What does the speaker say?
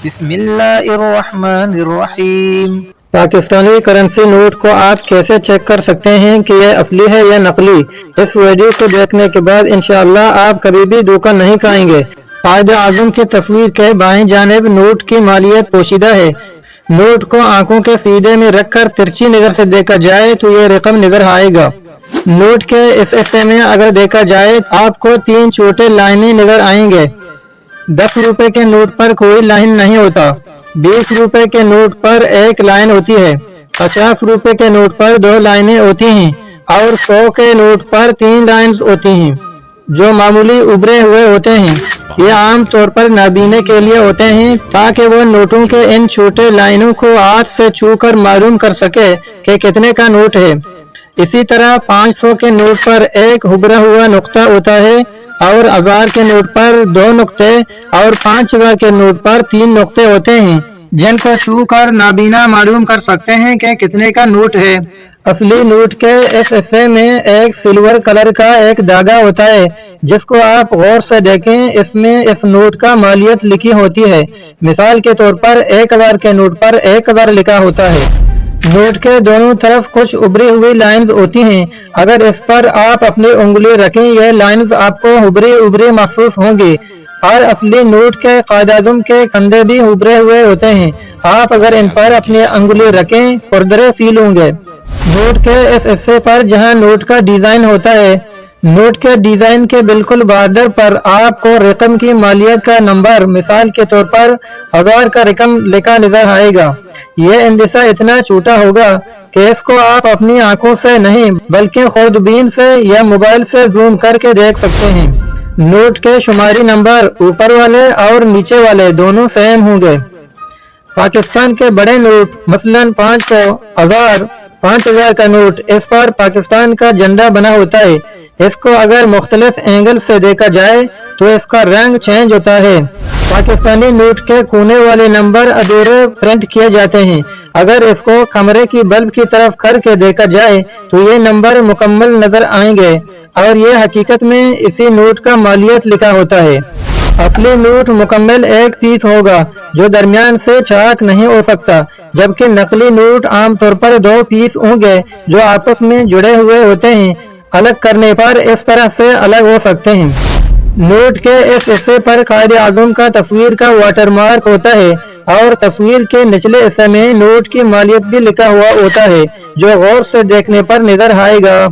بسم اللہ الرحمن الرحیم۔ پاکستانی کرنسی نوٹ کو آپ کیسے چیک کر سکتے ہیں کہ یہ اصلی ہے یا نقلی؟ اس ویڈیو کو دیکھنے کے بعد انشاءاللہ آپ کبھی بھی دھوکہ نہیں کھائیں گے۔ قائد اعظم کی تصویر کے بائیں جانب نوٹ کی مالیت پوشیدہ ہے۔ نوٹ کو آنکھوں کے سیدھے میں رکھ کر ترچھی نظر سے دیکھا جائے تو یہ رقم نظر آئے گا۔ نوٹ کے اس حصے میں اگر دیکھا جائے آپ کو 3 چھوٹے لائنیں نظر آئیں گے۔ 10 روپے کے نوٹ پر کوئی لائن نہیں ہوتا۔ 20 روپے کے نوٹ پر 1 لائن ہوتی ہے۔ 50 روپے کے نوٹ پر 2 لائنیں ہوتی ہیں اور 100 کے نوٹ پر 3 لائنز ہوتی ہیں جو معمولی ابھرے ہوئے ہوتے ہیں۔ یہ عام طور پر نابینے کے لیے ہوتے ہیں تاکہ وہ نوٹوں کے ان چھوٹے لائنوں کو ہاتھ سے چھو کر معلوم کر سکے کہ کتنے کا نوٹ ہے۔ اسی طرح 500 کے نوٹ پر 1 ابھرا ہوا نقطہ ہوتا ہے اور 1000 کے نوٹ پر 2 نقطے اور 5000 کے نوٹ پر 3 نقطے ہوتے ہیں جن کو چھو کر نابینا معلوم کر سکتے ہیں کہ کتنے کا نوٹ ہے۔ اصلی نوٹ کے اس حصے میں ایک سلور کلر کا ایک دھاگا ہوتا ہے جس کو آپ غور سے دیکھیں۔ اس میں اس نوٹ کا مالیت لکھی ہوتی ہے۔ مثال کے طور پر 1000 کے نوٹ پر 1000 لکھا ہوتا ہے۔ نوٹ کے دونوں طرف کچھ ابھری ہوئی لائنز ہوتی ہیں۔ اگر اس پر آپ اپنی انگلی رکھیں یہ لائنز آپ کو ابھری محسوس ہوں گی۔ اور اصلی نوٹ کے قائد اعظم کے کندھے بھی ابھرے ہوئے ہوتے ہیں۔ آپ اگر ان پر اپنی انگلی رکھیں خوردرے فیل ہوں گے۔ نوٹ کے اس حصے پر جہاں نوٹ کا ڈیزائن ہوتا ہے، نوٹ کے ڈیزائن کے بالکل بارڈر پر آپ کو رقم کی مالیت کا نمبر، مثال کے طور پر 1000 کا رقم لکھا نظر آئے گا۔ یہ اندیشہ اتنا چھوٹا ہوگا کہ اس کو آپ اپنی آنکھوں سے نہیں بلکہ خوردبین سے یا موبائل سے زوم کر کے دیکھ سکتے ہیں۔ نوٹ کے شماری نمبر اوپر والے اور نیچے والے دونوں سیم ہوں گے۔ پاکستان کے بڑے نوٹ مثلاً 500، 1000، 5000 کا نوٹ، اس پر پاکستان کا جھنڈا بنا ہوتا ہے۔ اس کو اگر مختلف اینگل سے دیکھا جائے تو اس کا رنگ چینج ہوتا ہے۔ پاکستانی نوٹ کے کونے والے نمبر ادھورے پرنٹ کیے جاتے ہیں۔ اگر اس کو کمرے کی بلب کی طرف کر کے دیکھا جائے تو یہ نمبر مکمل نظر آئیں گے اور یہ حقیقت میں اسی نوٹ کا مالیت لکھا ہوتا ہے۔ اصلی نوٹ مکمل 1 پیس ہوگا جو درمیان سے چاک نہیں ہو سکتا، جبکہ نقلی نوٹ عام طور پر 2 پیس ہوں گے جو آپس میں جڑے ہوئے ہوتے ہیں۔ الگ کرنے پر اس طرح سے الگ ہو سکتے ہیں۔ نوٹ کے اس حصے پر قائد اعظم کا تصویر کا واٹر مارک ہوتا ہے اور تصویر کے نچلے حصے میں نوٹ کی مالیت بھی لکھا ہوا ہوتا ہے جو غور سے دیکھنے پر نظر آئے گا۔